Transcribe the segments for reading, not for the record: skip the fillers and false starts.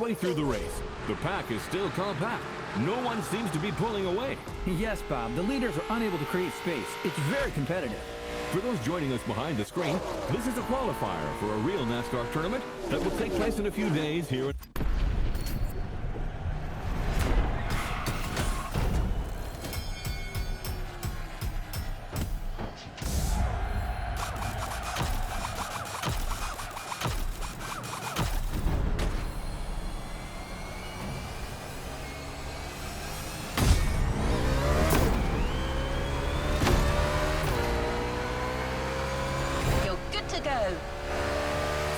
halfway through the race. The pack is still compact. No one seems to be pulling away. Yes, Bob, the leaders are unable to create space. It's very competitive. For those joining us behind the screen, this is a qualifier for a real NASCAR tournament that will take place in a few days here.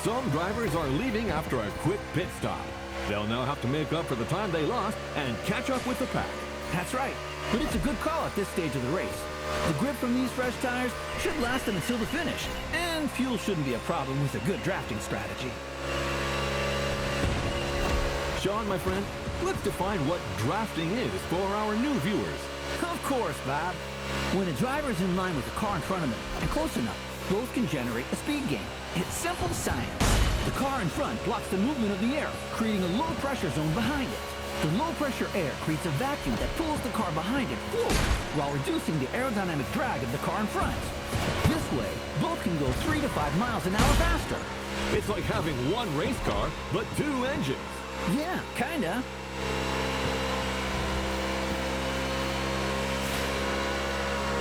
Some drivers are leaving after a quick pit stop. They'll now have to make up for the time they lost and catch up with the pack. That's right, but it's a good call at this stage of the race. The grip from these fresh tires should last them until the finish, and fuel shouldn't be a problem with a good drafting strategy. Sean, my friend, let's define what drafting is for our new viewers. Of course, Bob. When a driver's in line with the car in front of them and close enough, both can generate a speed gain. It's simple science. The car in front blocks the movement of the air, creating a low-pressure zone behind it. The low-pressure air creates a vacuum that pulls the car behind it forward, while reducing the aerodynamic drag of the car in front. This way, both can go 3 to 5 miles an hour faster. It's like having one race car, but 2 engines. Yeah, kinda.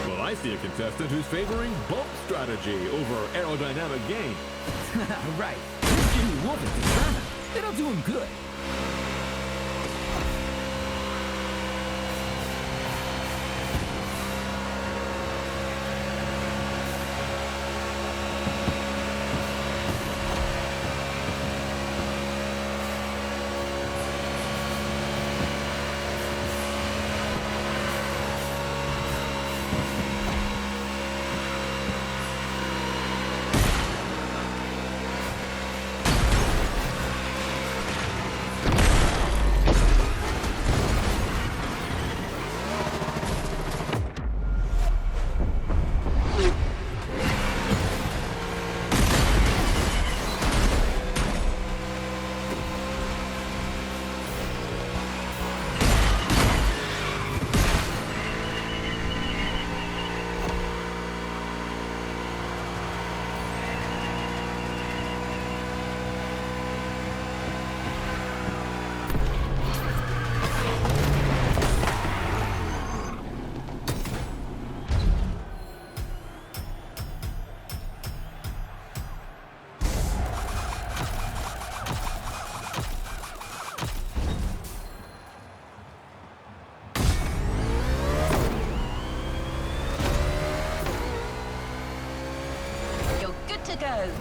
Well, I see a contestant who's favoring bump strategy over aerodynamic gain. Right. This Jimmy Wolf is determined. It'll do him good. Go.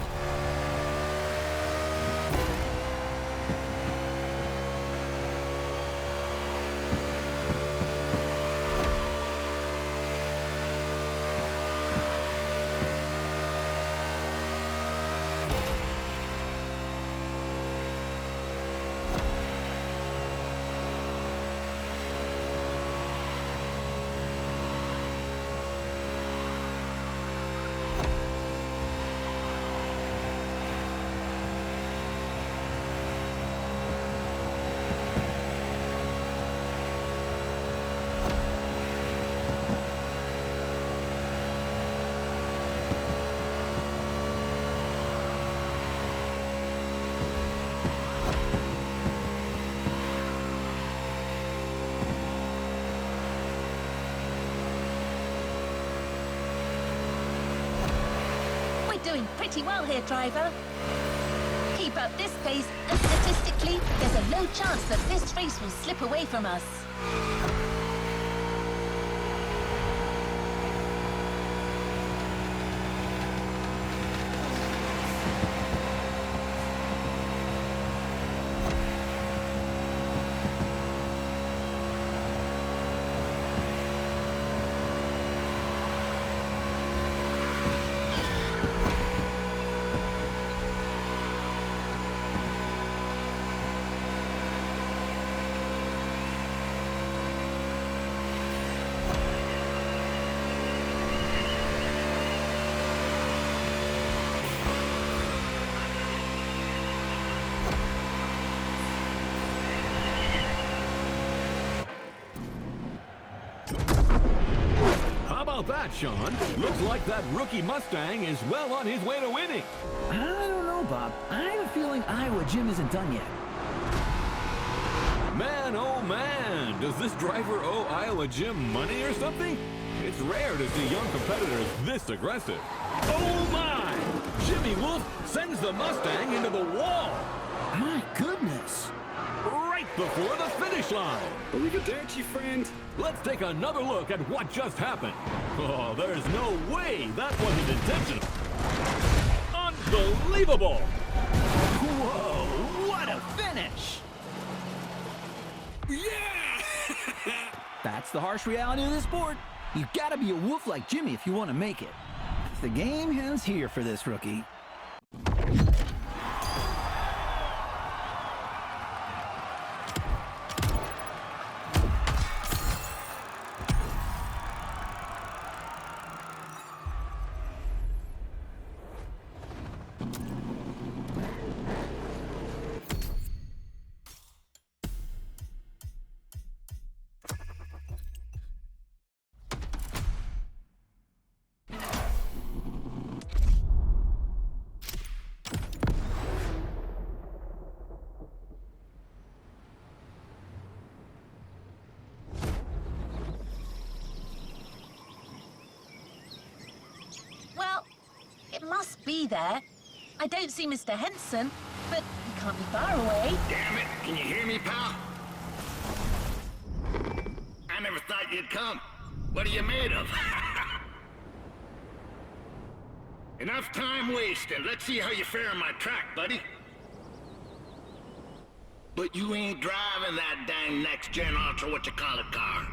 Doing pretty well here, driver. Keep up this pace, and statistically, there's a low chance that this race will slip away from us. about that, Sean? Looks like that rookie Mustang is well on his way to winning. I don't know, Bob. I have a feeling Iowa Jim isn't done yet. Man, oh man, does this driver owe Iowa Jim money or something? It's rare to see young competitors this aggressive. Oh my! Jimmy Wolf sends the Mustang into the wall. My goodness. Right before the finish line. Believe it there, Chief Friend. Let's take another look at what just happened. Oh, there's no way that wasn't intentional. Unbelievable! Whoa, what a finish! Yeah! That's the harsh reality of this sport. You gotta be a wolf like Jimmy if you want to make it. The game ends here for this rookie. Well, it must be there. I don't see Mr. Henson, but he can't be far away. Damn it, can you hear me, pal? I never thought you'd come. What are you made of? Enough time wasted. Let's see how you fare on my track, buddy. But you ain't driving that dang next-gen ultra-what-you-call-it car.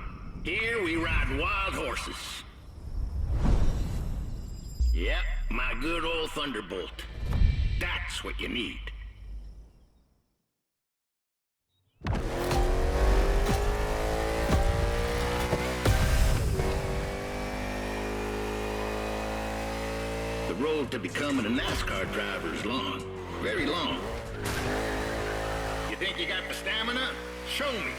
Here we ride wild horses. Yep, my good old Thunderbolt. That's what you need. The road to becoming a NASCAR driver is long. Very long. You think you got the stamina? Show me.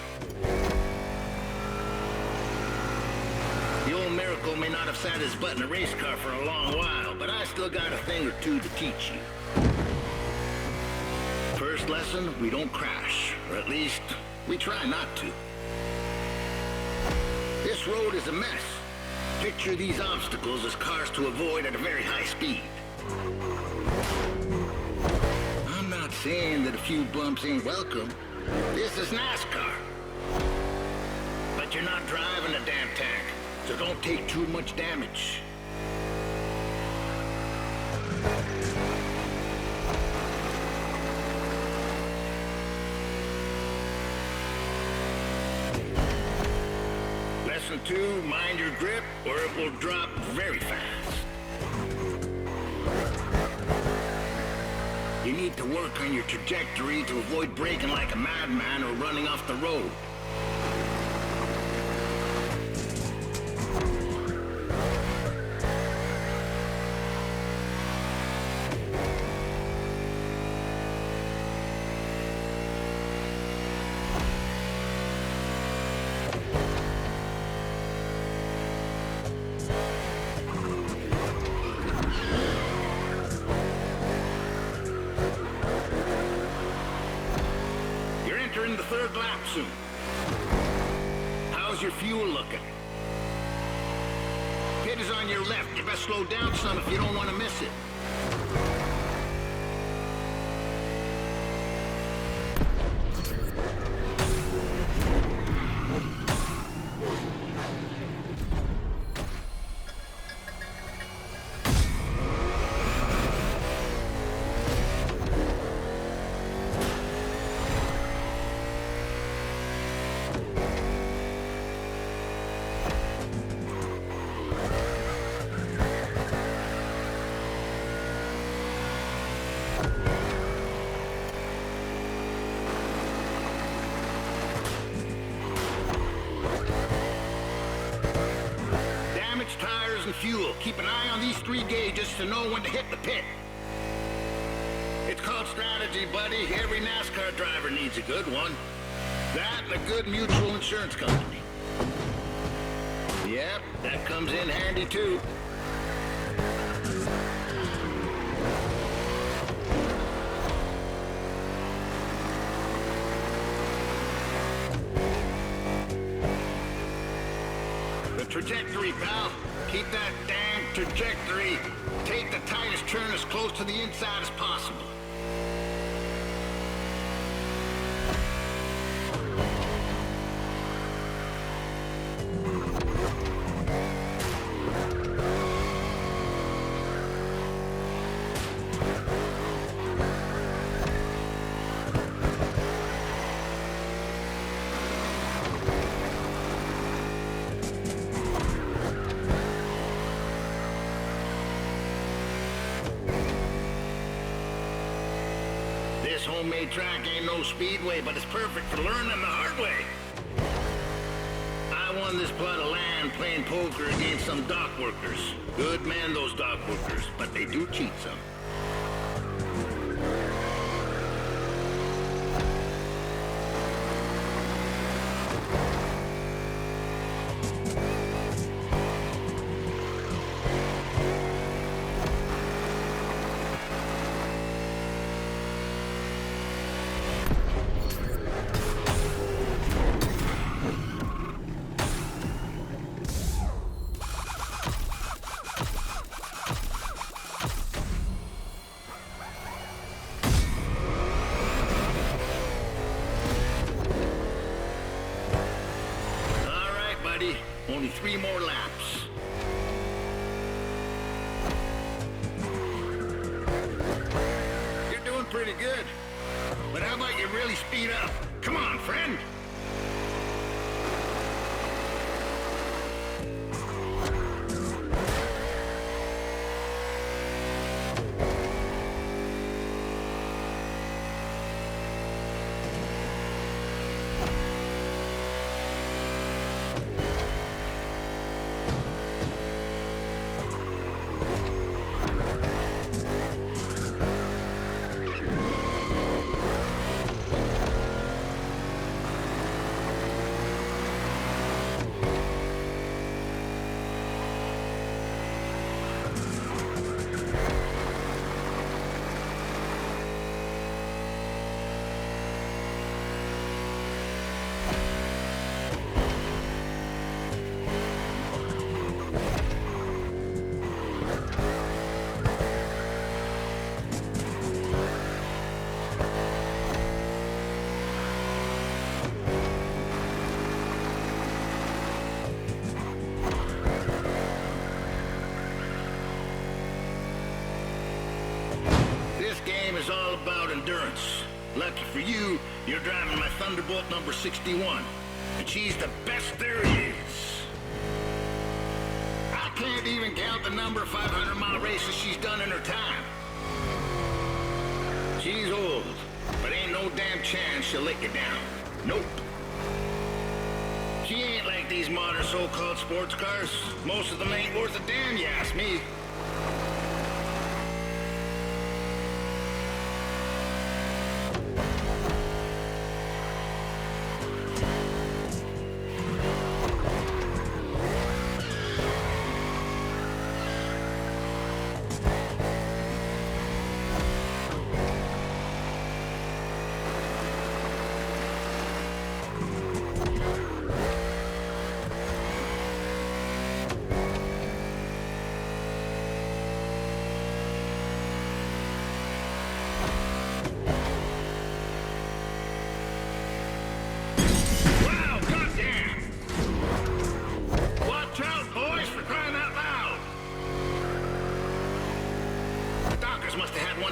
The old Miracle may not have sat his butt in a race car for a long while, but I still got a thing or two to teach you. First lesson, we don't crash, or at least, we try not to. This road is a mess. Picture these obstacles as cars to avoid at a very high speed. I'm not saying that a few bumps ain't welcome. This is NASCAR. But you're not driving a damn tank, so don't take too much damage. Lesson 2, mind your grip, or it will drop very fast. You need to work on your trajectory to avoid braking like a madman or running off the road. In the third lap soon. How's your fuel looking? Pit is on your left. You best slow down some if you don't want to miss it. Tires and fuel. Keep an eye on these 3 gauges to know when to hit the pit. It's called strategy, buddy. Every NASCAR driver needs a good one. That and a good mutual insurance company. Yep, that comes in handy too. The trajectory, pal. Keep that damn trajectory. Take the tightest turn as close to the inside as possible. This homemade track ain't no speedway, but it's perfect for learning the hard way. I won this plot of land playing poker against some dock workers. Good men, those dock workers, but they do cheat some. Only 3 more laps. You're doing pretty good. But how about you really speed up? Come on, friend. Is all about endurance. Lucky for you, you're driving my Thunderbolt number 61. And she's the best there is. I can't even count the number of 500-mile races she's done in her time. She's old, but ain't no damn chance she'll let you down. Nope. She ain't like these modern so-called sports cars. Most of them ain't worth a damn, you ask me.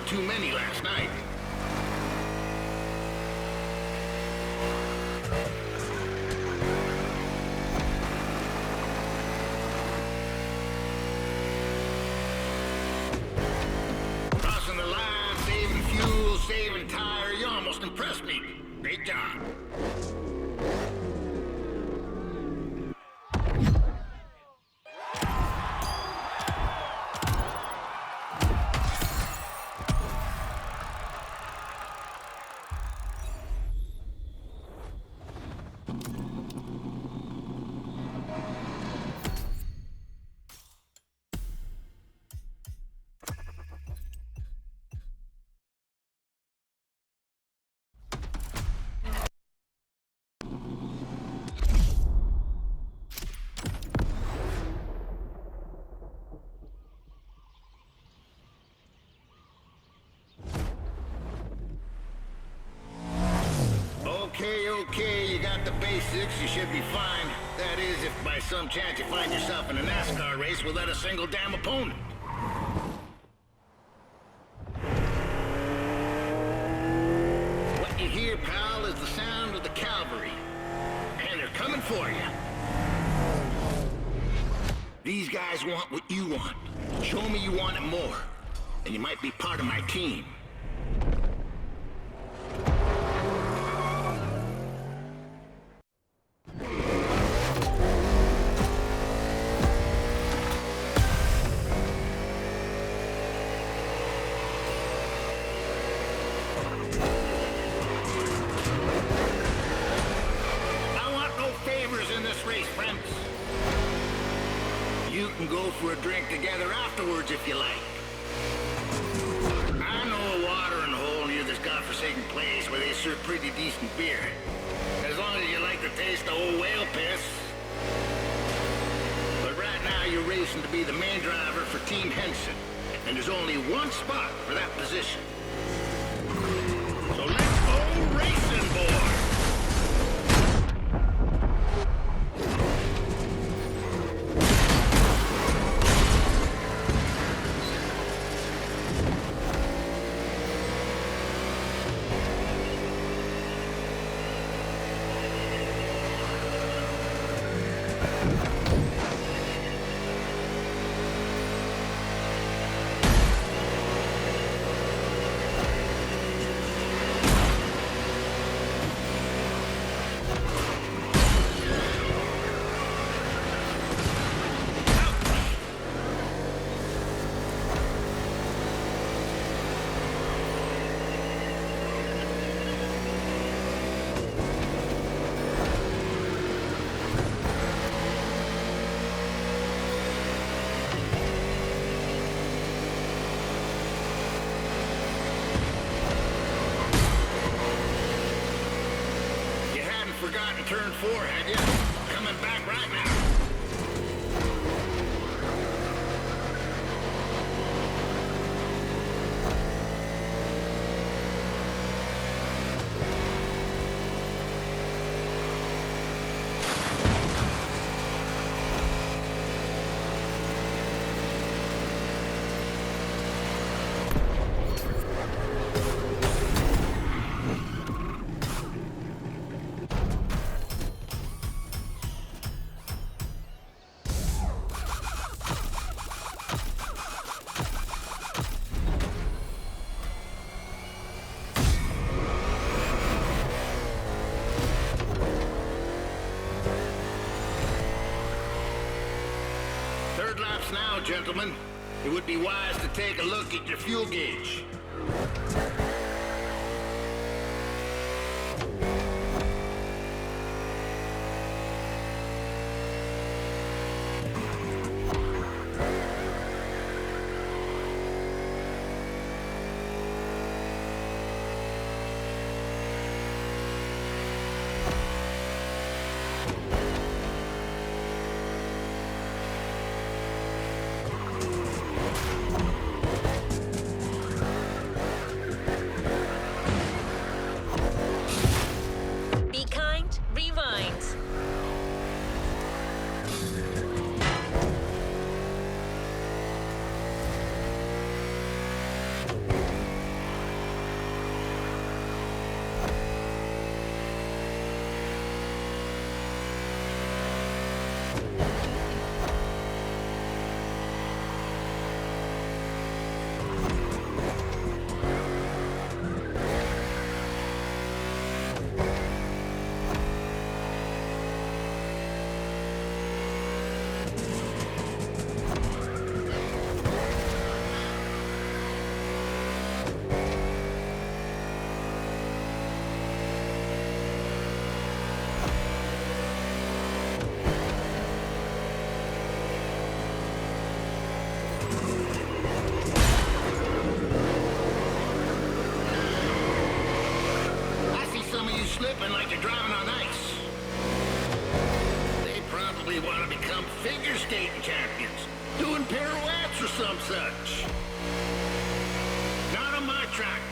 Too many last night. Crossing the line, saving fuel, saving tire. You almost impressed me. Great job. you should be fine. That is, if by some chance you find yourself in a NASCAR race without a single damn opponent. What you hear, pal, is the sound of the cavalry. And they're coming for you. These guys want what you want. Show me you want it more, and you might be part of my team. You can go for a drink together afterwards if you like. I know a watering hole near this godforsaken place where they serve pretty decent beer. As long as you like the taste of old whale piss. But right now you're racing to be the main driver for Team Henson. And there's only one spot for that position. So let's go racing, boys! Forgotten turn 4, had you? Coming back right now. Third laps now, gentlemen. It would be wise to take a look at your fuel gauge. Slipping like you're driving on ice. They probably want to become figure skating champions, doing pirouettes or some such. Not on my track.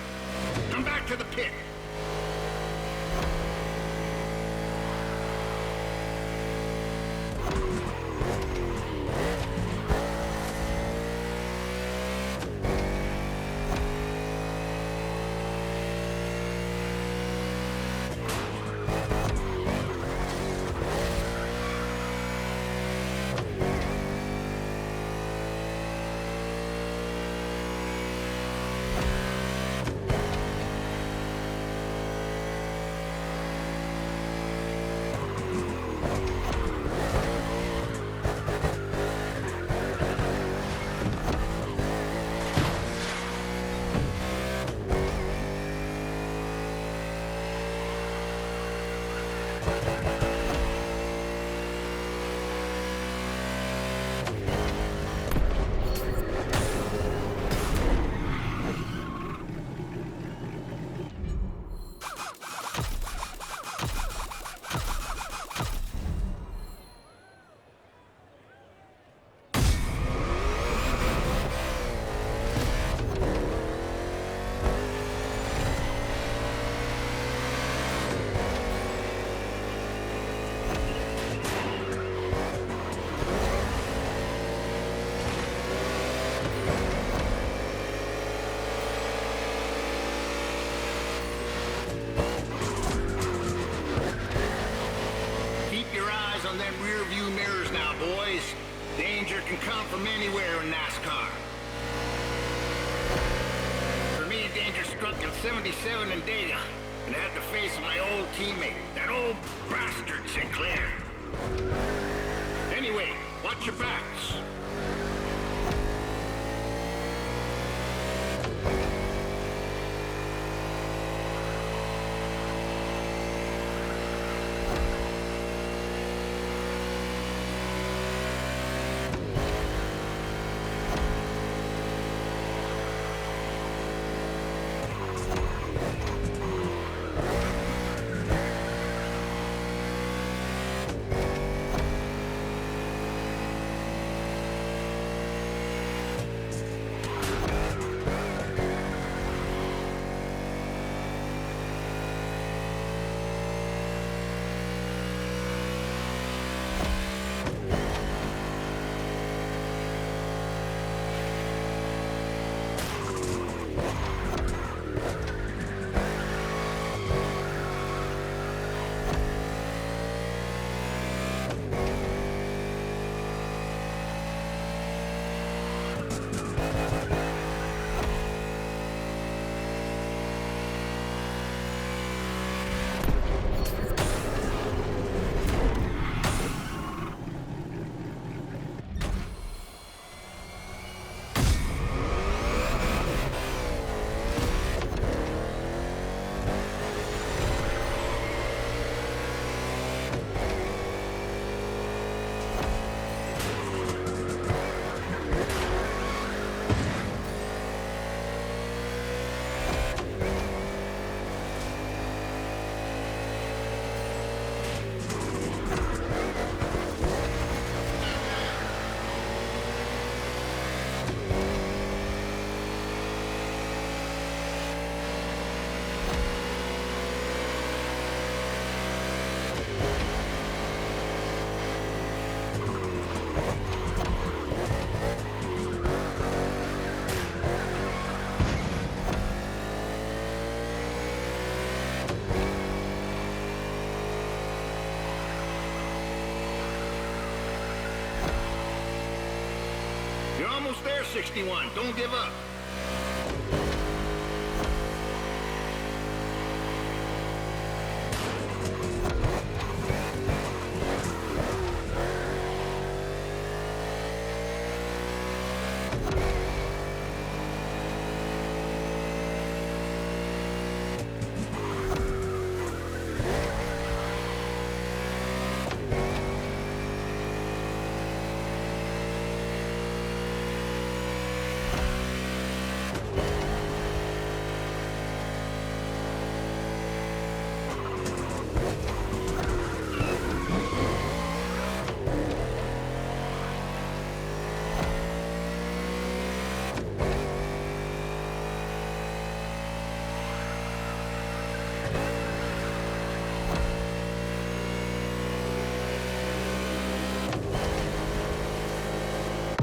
Come back to the pit. them rear view mirrors now, boys. Danger can come from anywhere in NASCAR. For me, danger struck in '77 in Dayton, and I had to face my old teammate, that old bastard Sinclair. Anyway, watch your backs. You're almost there, 61. Don't give up.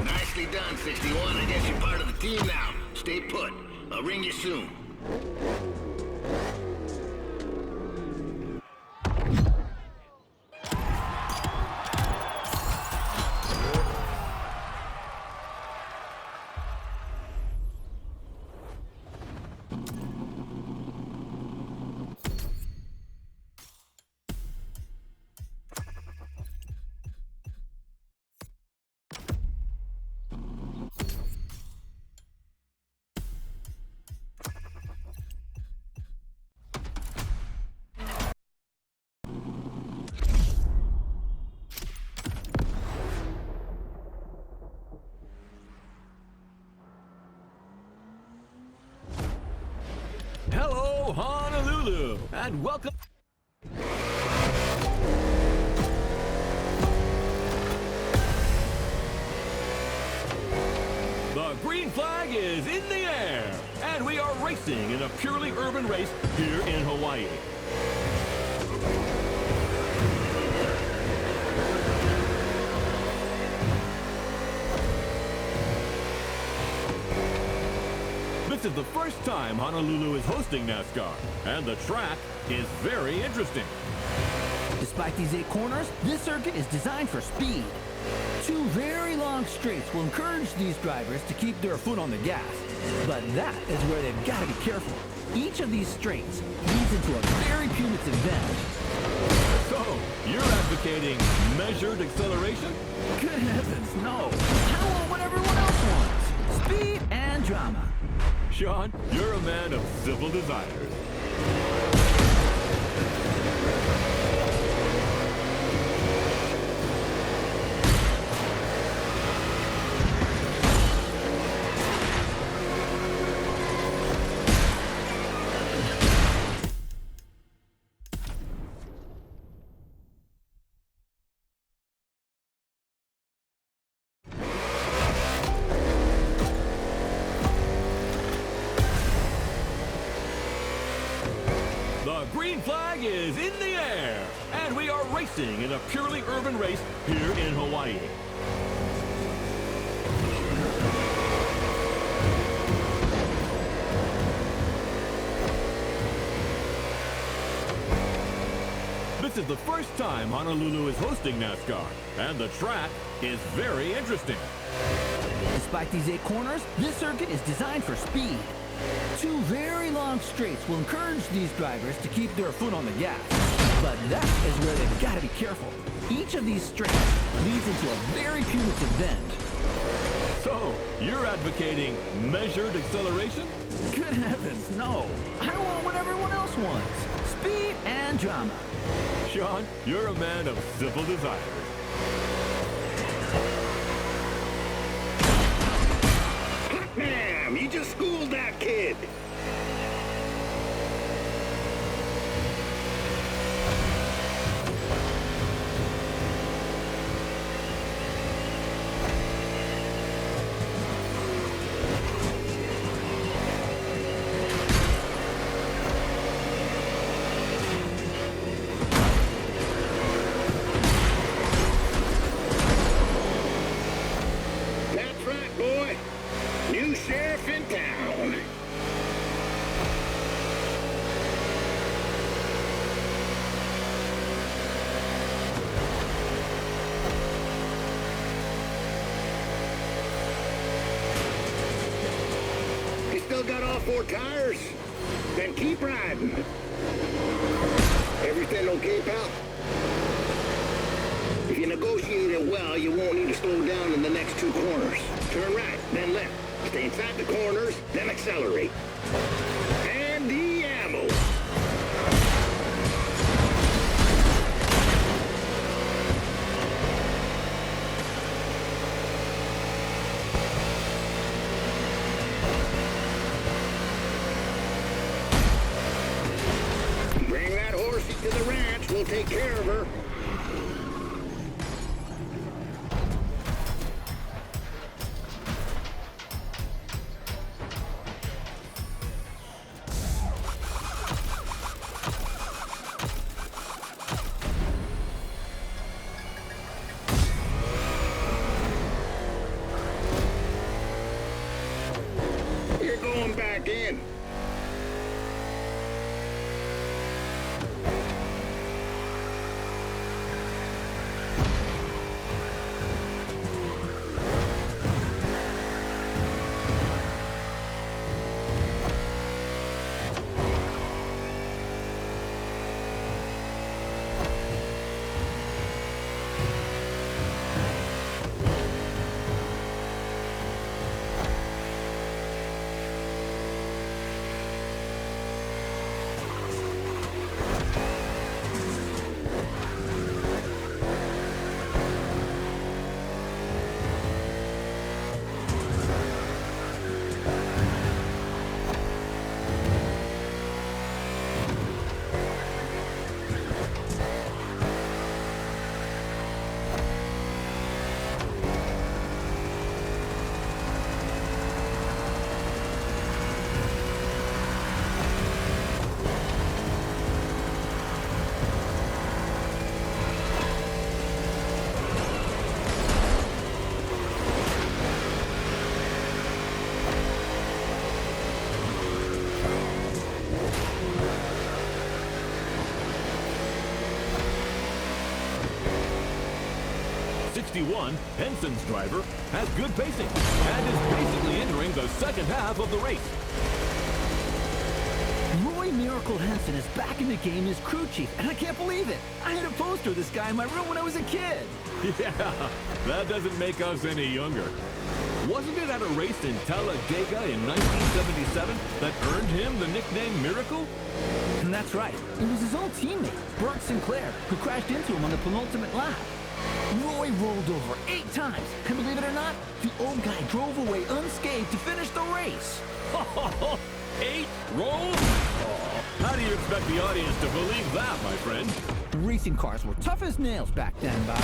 Nicely done, 61. I guess you're part of the team now. Stay put. I'll ring you soon. Hello, Honolulu, and welcome. The green flag is in the air, and we are racing in a purely urban race here in Hawaii. This is the first time Honolulu is hosting NASCAR, and the track is very interesting. Despite these 8 corners, this circuit is designed for speed. 2 very long straights will encourage these drivers to keep their foot on the gas. But that is where they've got to be careful. Each of these straights leads into a very punitive bend. So, you're advocating measured acceleration? Good heavens, no. I want what everyone else wants. Speed and drama. Sean, you're a man of civil desires. The green flag is in the air, and we are racing in a purely urban race here in Hawaii. This is the first time Honolulu is hosting NASCAR, and the track is very interesting. Despite these 8 corners, this circuit is designed for speed. 2 very long straights will encourage these drivers to keep their foot on the gas. But that is where they've got to be careful. Each of these straights leads into a very punitive bend. So, you're advocating measured acceleration? Good heavens, no. I want what everyone else wants. Speed and drama. Sean, you're a man of civil desires. Damn, you just schooled that kid. That's right, boy. New sheriff in town. You still got all 4 tires? Then keep riding. Everything okay, pal? If you negotiate it well, you won't need to slow down in the next 2 corners. Turn right, then left. Stay inside the corners, then accelerate. And the ammo. Bring that horsey to the ranch. We'll take care of her. You're going back in. 61, Henson's driver, has good pacing and is basically entering the second half of the race. Roy Miracle Henson is back in the game as crew chief, and I can't believe it. I had a poster of this guy in my room when I was a kid. Yeah, that doesn't make us any younger. Wasn't it at a race in Talladega in 1977 that earned him the nickname Miracle? And that's right. It was his old teammate, Burt Sinclair, who crashed into him on the penultimate lap. Roy rolled over 8 times, and believe it or not, the old guy drove away unscathed to finish the race. 8 rolls? Oh, how do you expect the audience to believe that, my friend? Racing cars were tough as nails back then, Bob.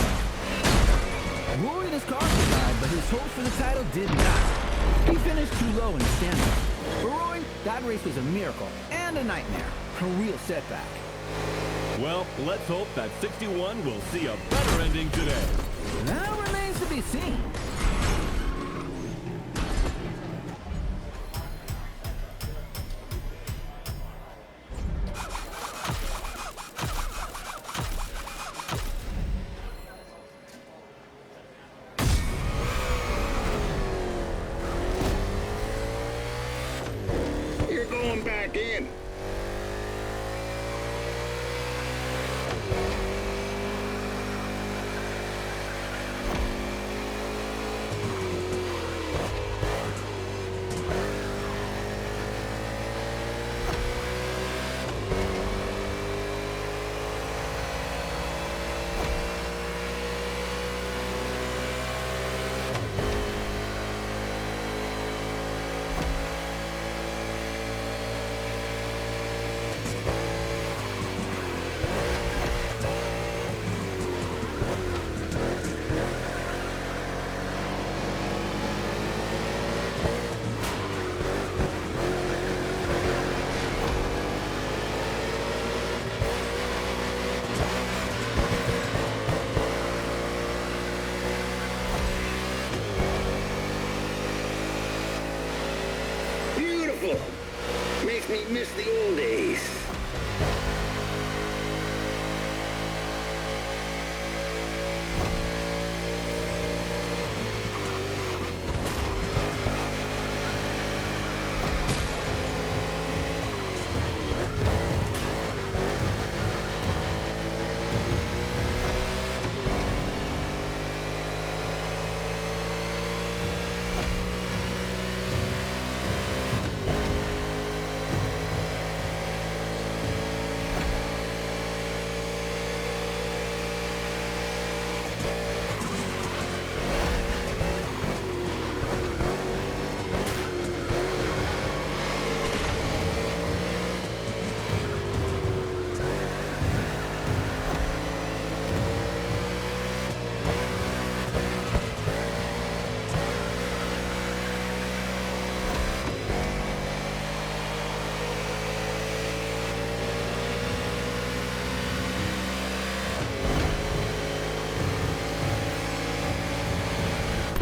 Roy and his car survived, but his hopes for the title did not. He finished too low in the standings. For Roy, that race was a miracle and a nightmare. A real setback. Well, let's hope that 61 will see a better ending today. That remains to be seen. You're going back in. Beautiful. Makes me miss the old days.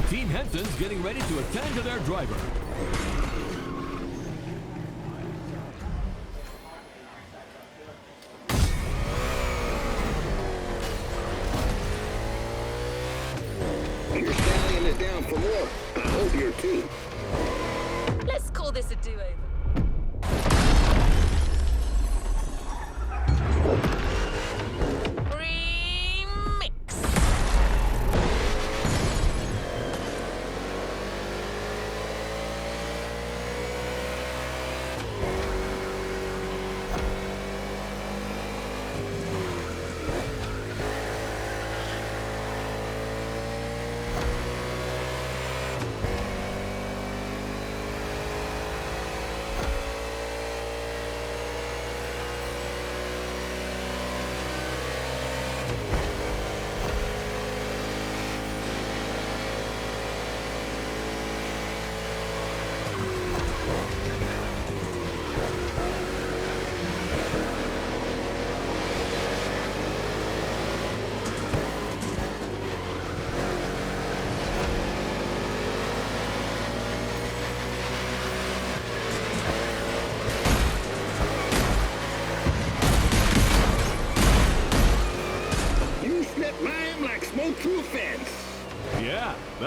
Team Henson's getting ready to attend to their driver. Your stallion is down for more. I hope you're too. Let's call this a do-over.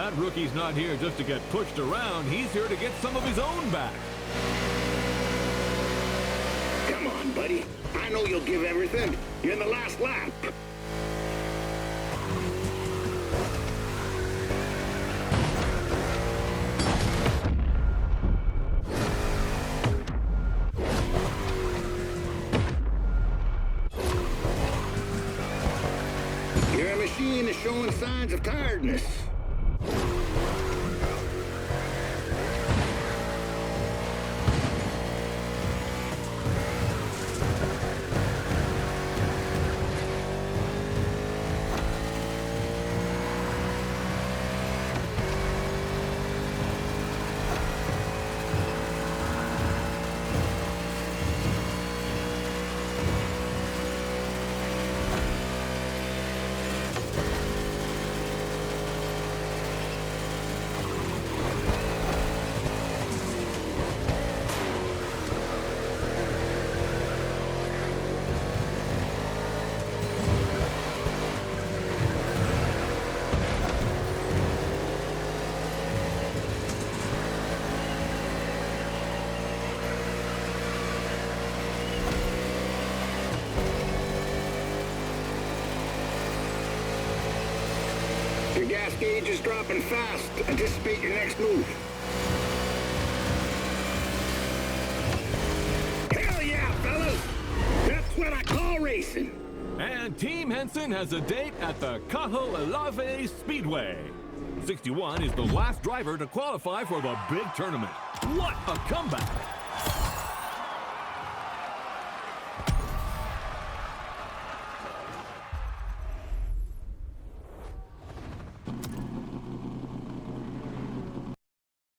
That rookie's not here just to get pushed around. He's here to get some of his own back. Come on, buddy. I know you'll give everything. You're in the last lap. Your machine is showing signs of tiredness. Your gas gauge is dropping fast. Anticipate your next move. Hell yeah, fellas! That's what I call racing. And Team Henson has a date at the Cajo Alave Speedway. 61 is the last driver to qualify for the big tournament. What a comeback!